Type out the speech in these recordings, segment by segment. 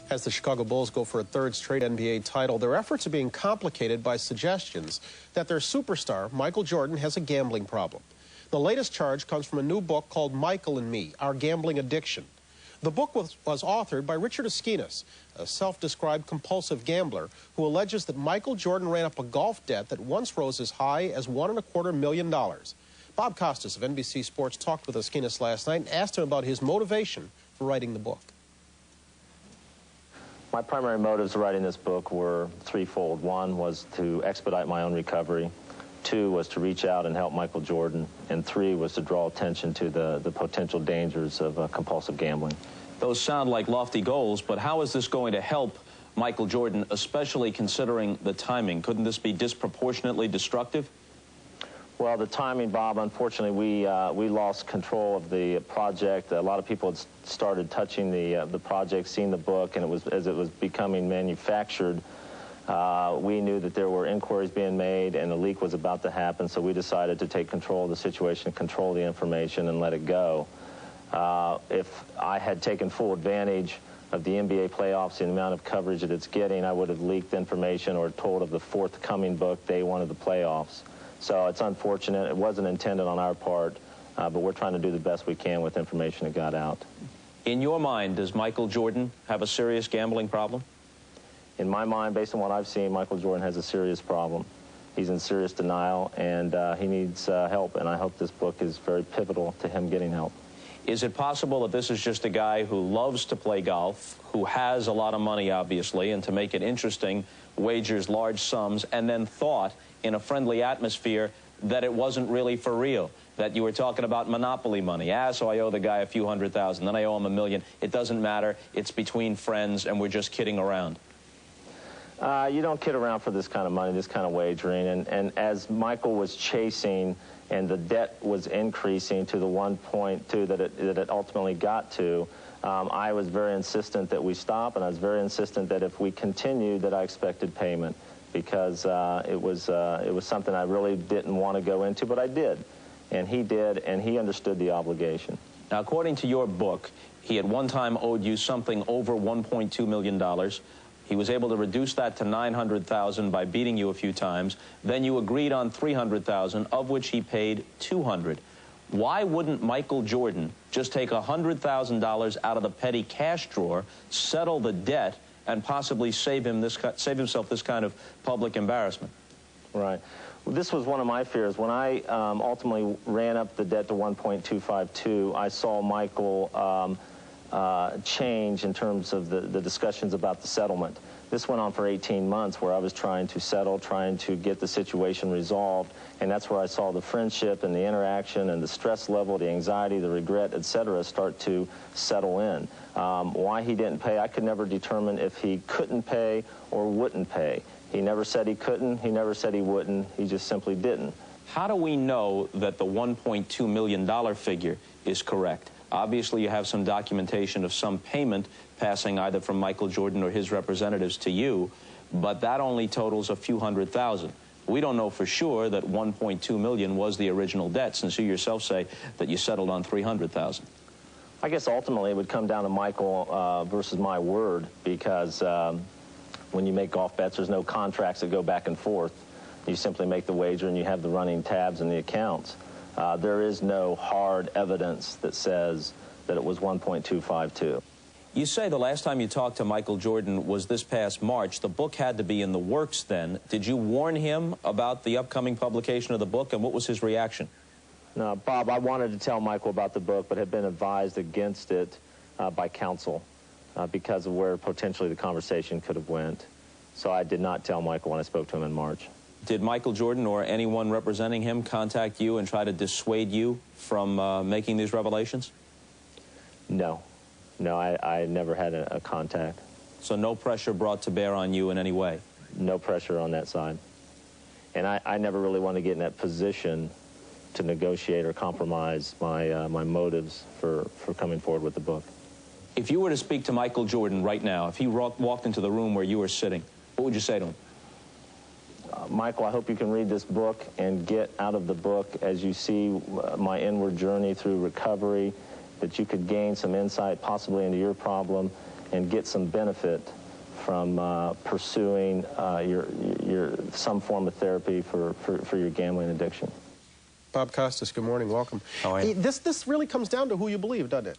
As the Chicago Bulls go for a third straight NBA title, their efforts are being complicated by suggestions that their superstar, Michael Jordan, has a gambling problem. The latest charge comes from a new book called Michael and Me, Our Gambling Addiction. The book was authored by Richard Esquinas, a self-described compulsive gambler who alleges that Michael Jordan ran up a golf debt that once rose as high as $1.25 million. Bob Costas of NBC Sports talked with Esquinas last night and asked him about his motivation for writing the book. My primary motives for writing this book were threefold. One was to expedite my own recovery. Two was to reach out and help Michael Jordan. And three was to draw attention to the potential dangers of compulsive gambling. Those sound like lofty goals, but how is this going to help Michael Jordan, especially considering the timing? Couldn't this be disproportionately destructive? Well, the timing, Bob, unfortunately, we lost control of the project. A lot of people had started touching the project, seeing the book, and as it was becoming manufactured, we knew that there were inquiries being made and a leak was about to happen, so we decided to take control of the situation, control the information, and let it go. If I had taken full advantage of the NBA playoffs and the amount of coverage that it's getting, I would have leaked information or told of the forthcoming book day one of the playoffs. So it's unfortunate. It wasn't intended on our part, but we're trying to do the best we can with information that got out. In your mind, does Michael Jordan have a serious gambling problem? In my mind, based on what I've seen, Michael Jordan has a serious problem. He's in serious denial, and he needs help, and I hope this book is very pivotal to him getting help. Is it possible that this is just a guy who loves to play golf, who has a lot of money, obviously, and to make it interesting, wagers large sums, and then thought in a friendly atmosphere that it wasn't really for real, that you were talking about monopoly money? So I owe the guy a few $100,000, then I owe him $1 million. It doesn't matter. It's between friends, and we're just kidding around. You don't kid around for this kind of money, this kind of wagering. And as Michael was chasing and the debt was increasing to the 1.2 that it ultimately got to, I was very insistent that we stop, and I was very insistent that if we continued, that I expected payment, because it was something I really didn't want to go into, but I did. And he did, and he understood the obligation. Now, according to your book, he at one time owed you something over $1.2 million. He was able to reduce that to $900,000 by beating you a few times. Then you agreed on $300,000, of which he paid $200,000. Why wouldn't Michael Jordan just take $100,000 out of the petty cash drawer, settle the debt, and possibly save himself this kind of public embarrassment? Right. Well, this was one of my fears. When I ultimately ran up the debt to 1.252, I saw Michael change in terms of the discussions about the settlement. This went on for 18 months where I was trying to settle, trying to get the situation resolved, and that's where I saw the friendship and the interaction and the stress level, the anxiety, the regret, etc. start to settle in. Why he didn't pay, I could never determine if he couldn't pay or wouldn't pay. He never said he couldn't, he never said he wouldn't, he just simply didn't. How do we know that the $1.2 million figure is correct? Obviously, you have some documentation of some payment passing either from Michael Jordan or his representatives to you, but that only totals a few $100,000. We don't know for sure that $1.2 million was the original debt, since you yourself say that you settled on $300,000. I guess ultimately it would come down to Michael versus my word, because when you make golf bets, there's no contracts that go back and forth. You simply make the wager and you have the running tabs and the accounts. There is no hard evidence that says that it was 1.252. You say the last time you talked to Michael Jordan was this past March. The book had to be in the works then. Did you warn him about the upcoming publication of the book, and what was his reaction? No, Bob, I wanted to tell Michael about the book, but had been advised against it by counsel because of where potentially the conversation could have went. So I did not tell Michael when I spoke to him in March. Did Michael Jordan or anyone representing him contact you and try to dissuade you from making these revelations? No. No, I never had a contact. So no pressure brought to bear on you in any way? No pressure on that side. And I never really wanted to get in that position to negotiate or compromise my motives for coming forward with the book. If you were to speak to Michael Jordan right now, if he walked into the room where you were sitting, what would you say to him? Michael, I hope you can read this book and get out of the book, as you see my inward journey through recovery, that you could gain some insight possibly into your problem, and get some benefit from pursuing some form of therapy for your gambling addiction. Bob Costas, good morning, welcome. How are you? This really comes down to who you believe, doesn't it?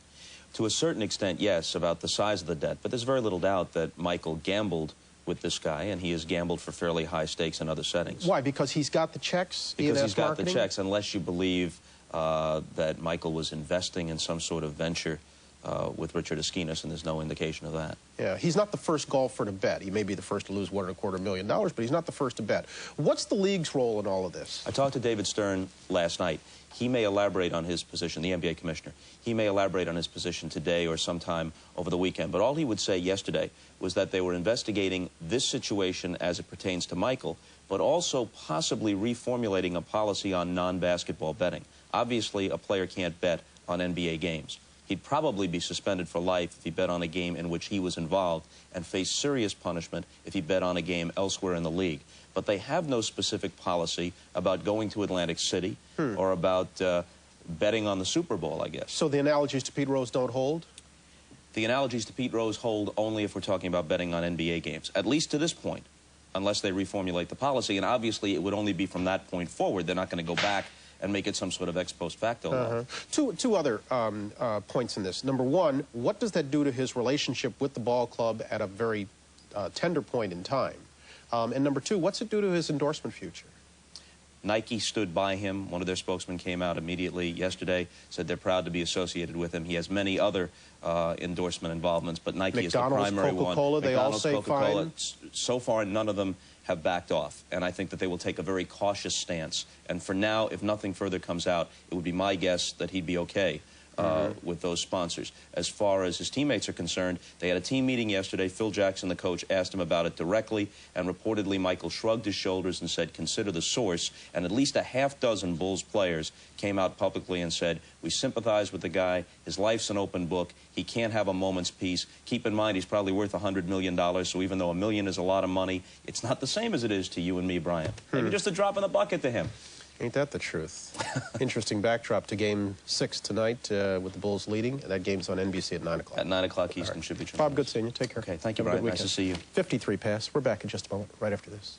To a certain extent, yes, about the size of the debt, but there's very little doubt that Michael gambled with this guy, and he has gambled for fairly high stakes in other settings. Why? Because he's got the checks? Because he's got marketing? the checks, unless you believe that Michael was investing in some sort of venture with Richard Esquinas, and there's no indication of that. Yeah, he's not the first golfer to bet. He may be the first to lose $1.25 million, but he's not the first to bet. What's the league's role in all of this? I talked to David Stern last night. He may elaborate on his position, the NBA commissioner. He may elaborate on his position today or sometime over the weekend. But all he would say yesterday was that they were investigating this situation as it pertains to Michael, but also possibly reformulating a policy on non-basketball betting. Obviously, a player can't bet on NBA games. He'd probably be suspended for life if he bet on a game in which he was involved and face serious punishment if he bet on a game elsewhere in the league. But they have no specific policy about going to Atlantic City or about betting on the Super Bowl, I guess. So the analogies to Pete Rose don't hold? The analogies to Pete Rose hold only if we're talking about betting on NBA games, at least to this point, unless they reformulate the policy. And obviously, it would only be from that point forward. They're not going to go back and make it some sort of ex post facto law. Two other points in this. Number one, what does that do to his relationship with the ball club at a very tender point in time? And number two, what's it do to his endorsement future? Nike stood by him. One of their spokesmen came out immediately yesterday, said they're proud to be associated with him. He has many other endorsement involvements, but Nike is the primary one. Coca-Cola, they all say fine. So far, none of them have backed off, and I think that they will take a very cautious stance. And for now, if nothing further comes out, it would be my guess that he'd be okay with those sponsors. As far as his teammates are concerned, they had a team meeting yesterday. Phil Jackson, the coach, asked him about it directly, and reportedly Michael shrugged his shoulders and said, consider the source. And at least a half-dozen Bulls players came out publicly and said, we sympathize with the guy. His life's an open book. He can't have a moment's peace. Keep in mind, he's probably worth $100 million, so even though $1 million is a lot of money, it's not the same as it is to you and me, Brian. Maybe just a drop in the bucket to him. Ain't that the truth? Interesting backdrop to Game 6 tonight with the Bulls leading. That game's on NBC at 9 o'clock. At 9 o'clock Eastern should be tremendous. Bob, good seeing you. Take care. Okay, thank you, Have a good Brian. Nice to see you. 53 past. We're back in just a moment, right after this.